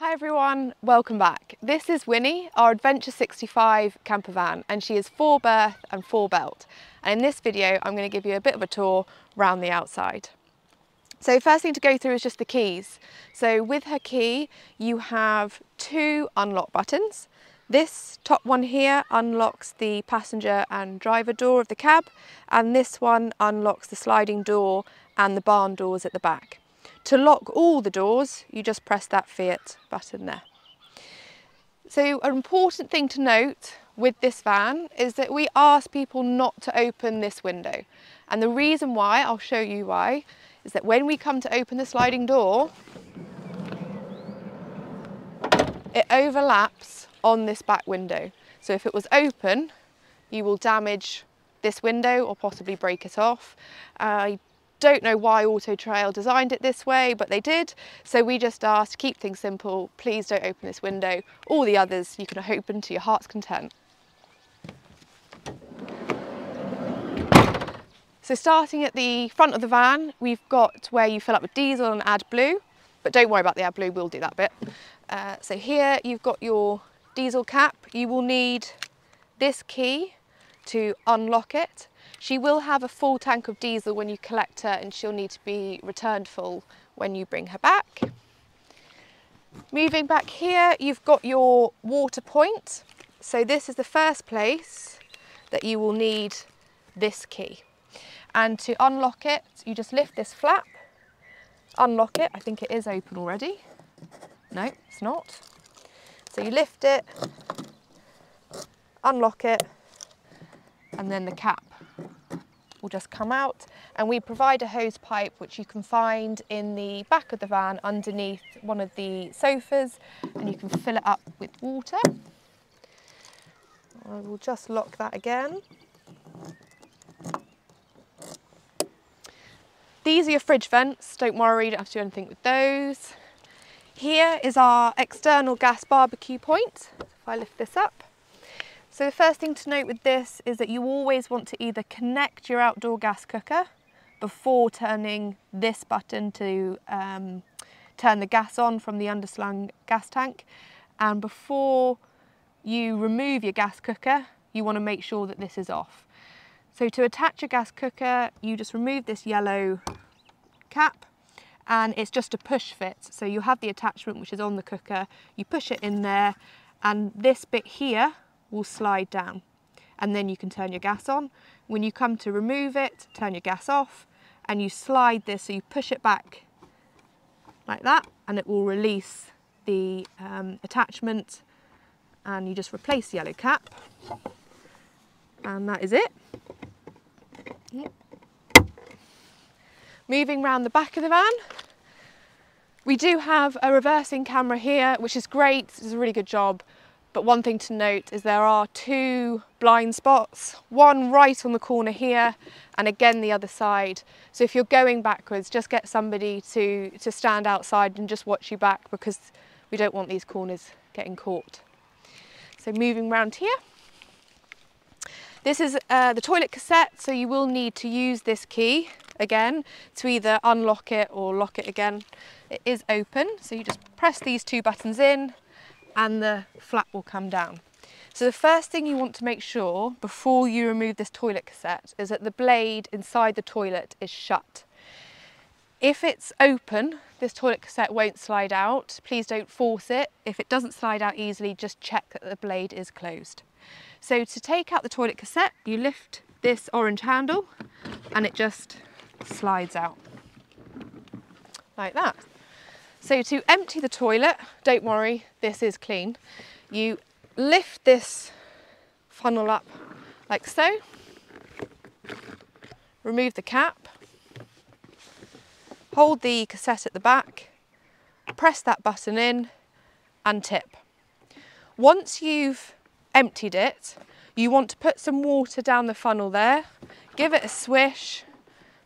Hi everyone, welcome back. This is Winnie, our Adventure 65 camper van, and she is 4-berth and 4-belt. And in this video, I'm going to give you a bit of a tour around the outside. So first thing to go through is just the keys. So with her key, you have 2 unlock buttons. This top one here unlocks the passenger and driver door of the cab, and this one unlocks the sliding door and the barn doors at the back. To lock all the doors, you just press that Fiat button there. So an important thing to note with this van is that we ask people not to open this window. And the reason why, I'll show you why, is that when we come to open the sliding door, it overlaps on this back window. So if it was open, you will damage this window or possibly break it off. Don't know why Auto Trail designed it this way, but they did. So we just asked, keep things simple, please don't open this window. All the others you can open to your heart's content. So starting at the front of the van, we've got where you fill up with diesel and add blue, but don't worry about the add blue, we'll do that bit. So here you've got your diesel cap. You will need this key to unlock it. She will have a full tank of diesel when you collect her, and she'll need to be returned full when you bring her back. Moving back here, you've got your water point. So this is the first place that you will need this key. And to unlock it, you just lift this flap, unlock it. I think it is open already. No, it's not. So you lift it, unlock it, and then the cap will just come out, and we provide a hose pipe which you can find in the back of the van underneath one of the sofas, and you can fill it up with water. I will just lock that again. These are your fridge vents, don't worry, you don't have to do anything with those. Here is our external gas barbecue point. If I lift this up. So the first thing to note with this is that you always want to either connect your outdoor gas cooker before turning this button to turn the gas on from the underslung gas tank, and before you remove your gas cooker, you want to make sure that this is off. So to attach your gas cooker, you just remove this yellow cap, and it's just a push fit. So you have the attachment which is on the cooker, you push it in there, and this bit here will slide down, and then you can turn your gas on. When you come to remove it, turn your gas off, and you slide this, so you push it back like that, and it will release the attachment, and you just replace the yellow cap, and that is it. Yep. Moving around the back of the van, we do have a reversing camera here, which is great, it's a really good job. But one thing to note is there are 2 blind spots, one right on the corner here, and again the other side. So if you're going backwards, just get somebody to stand outside and just watch you back, because we don't want these corners getting caught. So moving around here. This is the toilet cassette, so you will need to use this key again to either unlock it or lock it again. It is open, so you just press these 2 buttons in, and the flap will come down. So the first thing you want to make sure before you remove this toilet cassette is that the blade inside the toilet is shut. If it's open, this toilet cassette won't slide out. Please don't force it. If it doesn't slide out easily, just check that the blade is closed. So to take out the toilet cassette, you lift this orange handle and it just slides out like that. So to empty the toilet, don't worry, this is clean. You lift this funnel up like so, remove the cap, hold the cassette at the back, press that button in and tip. Once you've emptied it, you want to put some water down the funnel there, give it a swish,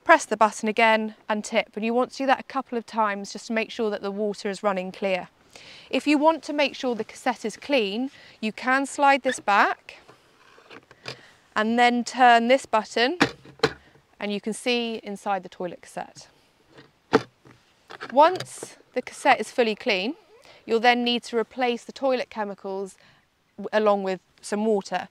press the button again and tip, and you want to do that a couple of times just to make sure that the water is running clear. If you want to make sure the cassette is clean, you can slide this back and then turn this button, and you can see inside the toilet cassette. Once the cassette is fully clean, you'll then need to replace the toilet chemicals along with some water.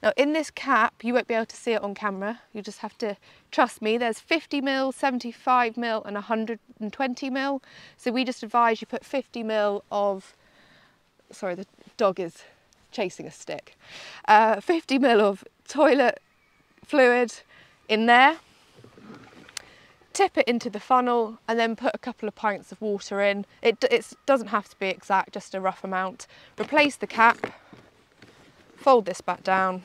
Now in this cap, you won't be able to see it on camera, you just have to trust me, there's 50ml, 75ml and 120ml. So we just advise you put 50ml of, sorry, the dog is chasing a stick, 50ml of toilet fluid in there, tip it into the funnel and then put a couple of pints of water in. It doesn't have to be exact, just a rough amount. Replace the cap, fold this back down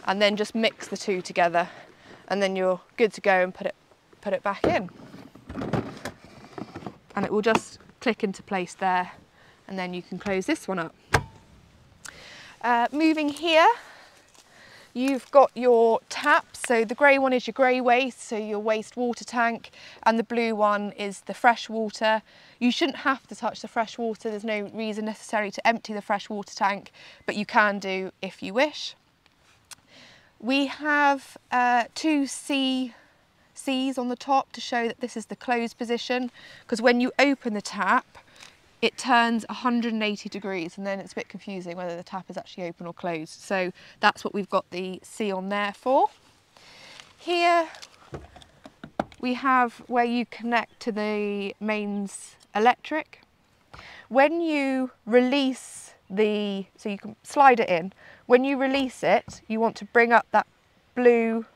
and then just mix the two together and then you're good to go and put it back in. And it will just click into place there and then you can close this one up. Moving here, you've got your tap, so the grey one is your grey waste, so your waste water tank, and the blue one is the fresh water. You shouldn't have to touch the fresh water, there's no reason necessary to empty the fresh water tank, but you can do if you wish. We have two C's on the top to show that this is the closed position, because when you open the tap, it turns 180 degrees and then it's a bit confusing whether the tap is actually open or closed. So that's what we've got the C on there for. Here we have where you connect to the mains electric. When you release so you can slide it in, when you release it, you want to bring up that blue,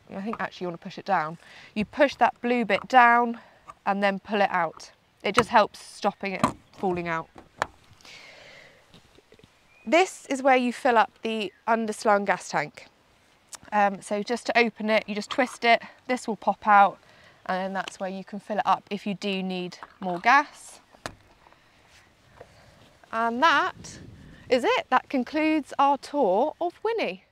I think actually you want to push it down. You push that blue bit down and then pull it out. It just helps stopping it falling out. This is where you fill up the underslung gas tank. So just to open it, you just twist it, this will pop out, and then that's where you can fill it up if you do need more gas. And that is it. That concludes our tour of Winnie.